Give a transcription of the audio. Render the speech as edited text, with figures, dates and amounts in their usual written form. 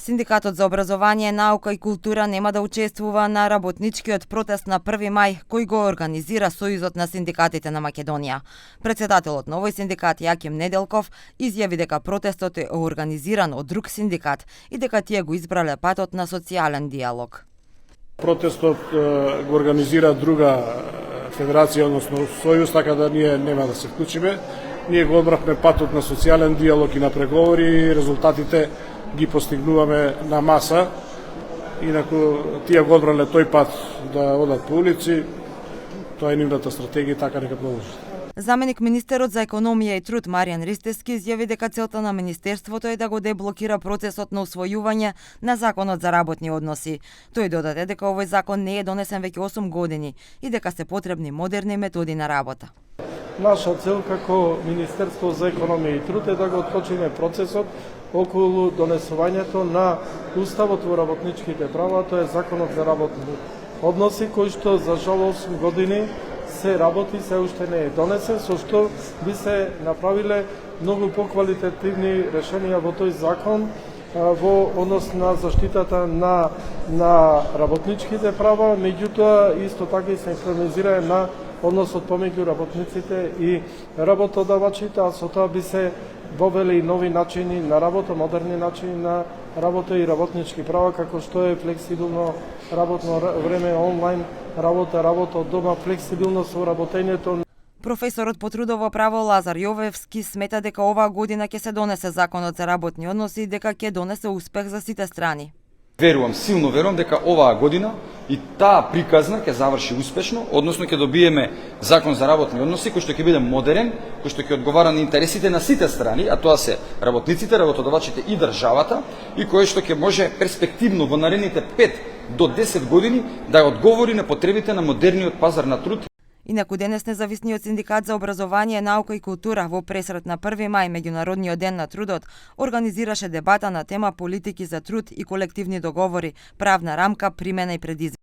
Синдикатот за образование, наука и култура нема да учествува на работничкиот протест на 1 мај, кој го организира Сојузот на синдикатите на Македонија. Председателот на овој синдикат Јаким Неделков изјави дека протестот е организиран од друг синдикат и дека тие го избрале патот на социјален диалог. Протестот го организира друга федерација, односно Сојуз, така да ние нема да се вклучиме. Ние го одбравме патот на социјален диалог и на преговори и резултатите ги постигнуваме на маса. Инаку тие го одбрале тој пат да одат по улици, тоа е нивната стратегија, така нека продолжи. Заменик министерот за економија и труд Маријан Ристевски изјави дека целта на министерството е да го деблокира процесот на усвојување на законот за работни односи. Тој додаде дека овој закон не е донесен веќе 8 години и дека се потребни модерни методи на работа. Наша цел како Министерство за економија и труд е да го откочиме процесот околу донесувањето на Уставот во работничките права, тоа е Законот за работни односи, кој што за жал 8 години се работи, се уште не е донесен, со што би се направиле многу поквалитетивни решенија во тој закон во однос на заштитата на работничките права, меѓутоа исто така и синхронизиране на односот помеѓу работниците и работодавачите, а со тоа би се вовеле и нови начини на работа, модерни начини на работа и работнички права, како што е флексибилно работно време, онлайн работа, работа од дома, флексибилност во работењето. Професорот по трудово право Лазар Јовевски смета дека оваа година ќе се донесе законот за работни односи и дека ќе донесе успех за сите страни. Силно верувам дека оваа година и таа приказна ќе заврши успешно, односно ќе добиеме закон за работни односи кој што ќе биде модерен, кој што ќе одговара на интересите на сите страни, а тоа се работниците, работодавачите и државата, и кој што ќе може перспективно во наредните 5 до 10 години да одговори на потребите на модерниот пазар на труд. Инаку денес Независниот синдикат за образование, наука и култура во пресрет на 1 мај, Меѓународниот ден на трудот, организираше дебата на тема политики за труд и колективни договори, правна рамка, примена и предизвици.